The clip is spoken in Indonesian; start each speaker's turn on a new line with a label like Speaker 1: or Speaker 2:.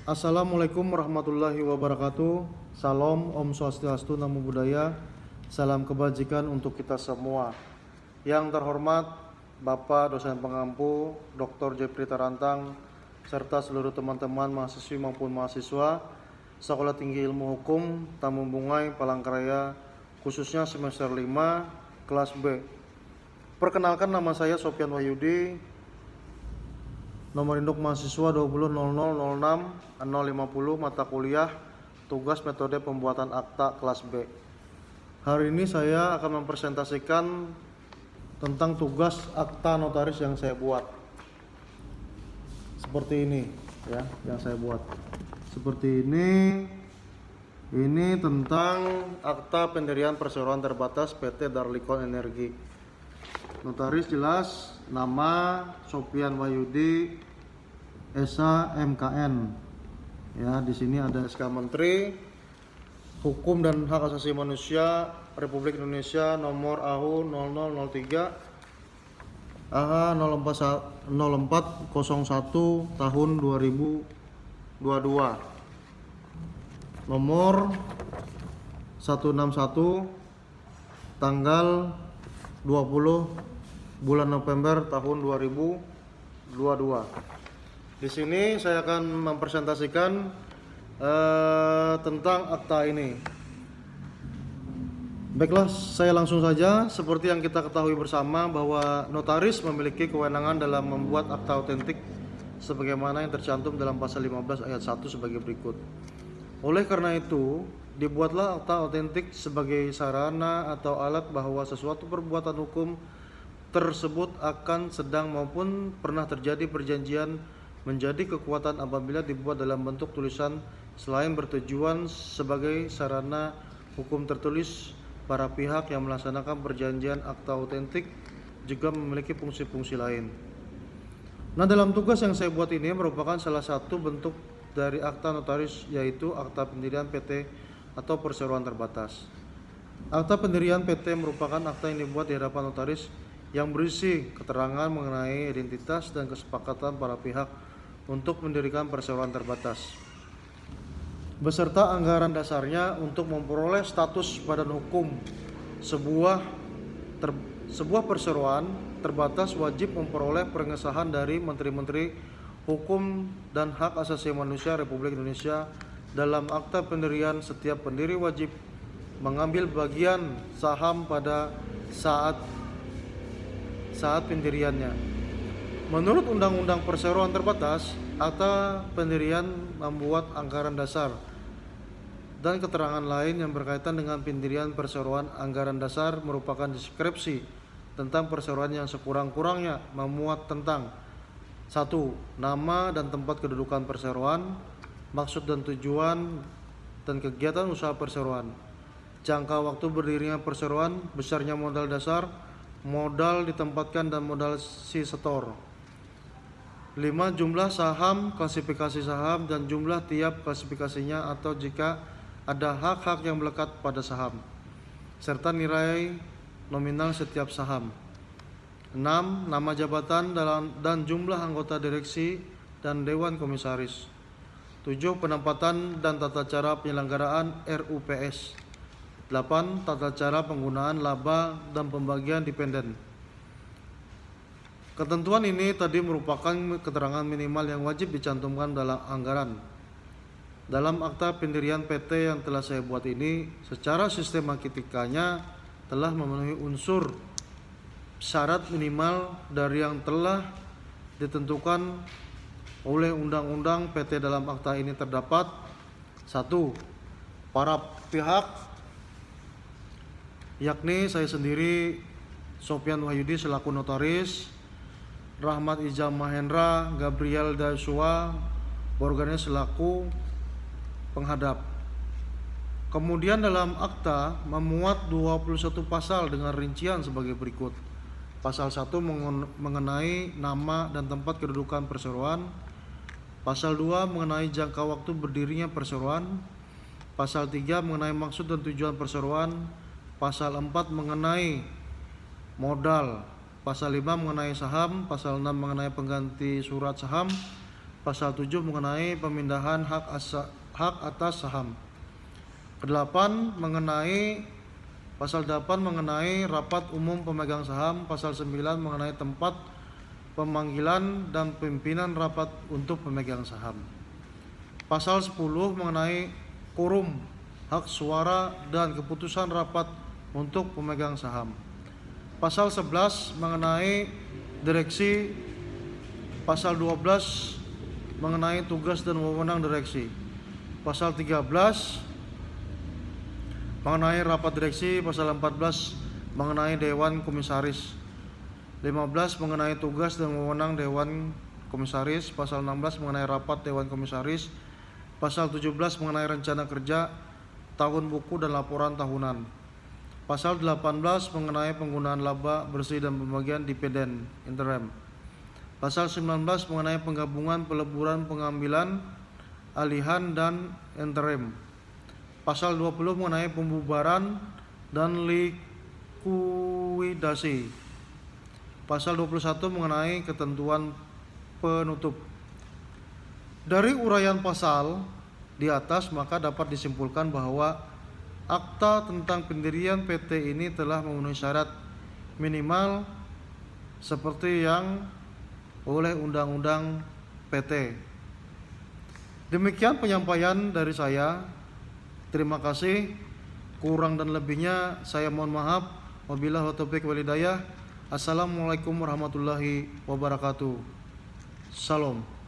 Speaker 1: Assalamualaikum warahmatullahi wabarakatuh. Salam, Om Swastiastu, Namo Buddhaya. Salam kebajikan untuk kita semua. Yang terhormat Bapak dosen pengampu Dr. Jepri Tarantang serta seluruh teman-teman mahasiswi maupun mahasiswa Sekolah Tinggi Ilmu Hukum Tamu Bungai Palangkaraya, khususnya semester 5 kelas B. Perkenalkan, nama saya Sofyan Wahyudi. Nomor induk mahasiswa 20.0006.050, mata kuliah tugas metode pembuatan akta kelas B. Hari ini saya akan mempresentasikan tentang tugas akta notaris yang saya buat. Seperti ini ya, yang saya buat. Seperti ini. Ini tentang akta pendirian perseroan terbatas PT Darlikon Energi. Notaris jelas, nama Sofyan Wahyudi, Esa MKN. Ya, di sini ada SK Menteri Hukum dan Hak Asasi Manusia Republik Indonesia nomor AHU 0003 AH 0401 tahun 2022. Nomor 161 tanggal 20 bulan November tahun 2022. Di sini saya akan mempresentasikan tentang akta ini. Baiklah, saya langsung saja. Seperti yang kita ketahui bersama bahwa notaris memiliki kewenangan dalam membuat akta otentik sebagaimana yang tercantum dalam pasal 15 ayat 1 sebagai berikut. Oleh karena itu, dibuatlah akta otentik sebagai sarana atau alat bahwa sesuatu perbuatan hukum tersebut akan sedang maupun pernah terjadi perjanjian menjadi kekuatan apabila dibuat dalam bentuk tulisan. Selain bertujuan sebagai sarana hukum tertulis, para pihak yang melaksanakan perjanjian akta otentik juga memiliki fungsi-fungsi lain. Nah, dalam tugas yang saya buat ini merupakan salah satu bentuk dari akta notaris, yaitu akta pendirian PT atau perseroan terbatas. Akta pendirian PT merupakan akta yang dibuat di hadapan notaris yang berisi keterangan mengenai identitas dan kesepakatan para pihak untuk mendirikan perseroan terbatas, beserta anggaran dasarnya untuk memperoleh status badan hukum. Sebuah perseroan terbatas wajib memperoleh pengesahan dari Menteri-Menteri Hukum dan Hak Asasi Manusia Republik Indonesia. Dalam akta pendirian, setiap pendiri wajib mengambil bagian saham pada saat pendiriannya. Menurut Undang-Undang Perseroan Terbatas, akta pendirian membuat anggaran dasar dan keterangan lain yang berkaitan dengan pendirian perseroan. Anggaran dasar merupakan deskripsi tentang perseroan yang sekurang-kurangnya memuat tentang 1. Nama dan tempat kedudukan perseroan, maksud dan tujuan dan kegiatan usaha perseroan, jangka waktu berdirinya perseroan, besarnya modal dasar, modal ditempatkan dan modal si setor. 5. Jumlah saham, klasifikasi saham dan jumlah tiap klasifikasinya atau jika ada hak-hak yang melekat pada saham, serta nilai nominal setiap saham. 6. Nama jabatan dan jumlah anggota direksi dan dewan komisaris. 7. Penempatan dan tata cara penyelenggaraan RUPS. 8. Tata cara penggunaan laba dan pembagian dividen. Ketentuan ini tadi merupakan keterangan minimal yang wajib dicantumkan dalam anggaran. Dalam akta pendirian PT yang telah saya buat ini, secara sistematikanya telah memenuhi unsur syarat minimal dari yang telah ditentukan oleh Undang-Undang PT. Dalam akta ini terdapat 1. Para pihak, yakni saya sendiri Sofyan Wahyudi selaku notaris, Rahmat Ijam Mahendra, Gabriel Dasua Borganes selaku penghadap. Kemudian dalam akta memuat 21 pasal dengan rincian sebagai berikut. Pasal 1 mengenai nama dan tempat kedudukan perseroan. Pasal 2 mengenai jangka waktu berdirinya perseroan. Pasal 3 mengenai maksud dan tujuan perseroan. Pasal 4 mengenai modal. Pasal 5 mengenai saham. Pasal 6 mengenai pengganti surat saham. Pasal 7 mengenai pemindahan hak atas saham. Ke-8 mengenai Pasal 8 mengenai rapat umum pemegang saham. Pasal 9 mengenai tempat pemanggilan dan pimpinan rapat untuk pemegang saham. Pasal 10 mengenai quorum, hak suara dan keputusan rapat untuk pemegang saham. Pasal 11 mengenai direksi. Pasal 12 mengenai tugas dan wewenang direksi. Pasal 13 mengenai rapat direksi. Pasal 14 mengenai dewan komisaris. 15 mengenai tugas dan wewenang dewan komisaris. Pasal 16 mengenai rapat dewan komisaris. Pasal 17 mengenai rencana kerja, tahun buku dan laporan tahunan. Pasal 18 mengenai penggunaan laba bersih dan pembagian dividen interim. Pasal 19 mengenai penggabungan, peleburan, pengambilan, alihan dan interim. Pasal 20 mengenai pembubaran dan likuidasi. Pasal 21 mengenai ketentuan penutup. Dari uraian pasal di atas maka dapat disimpulkan bahwa akta tentang pendirian PT ini telah memenuhi syarat minimal seperti yang oleh Undang-Undang PT. Demikian penyampaian dari saya. Terima kasih. Kurang dan lebihnya saya mohon maaf. Wabillahi taufiq wal hidayah. Assalamualaikum warahmatullahi wabarakatuh. Salam.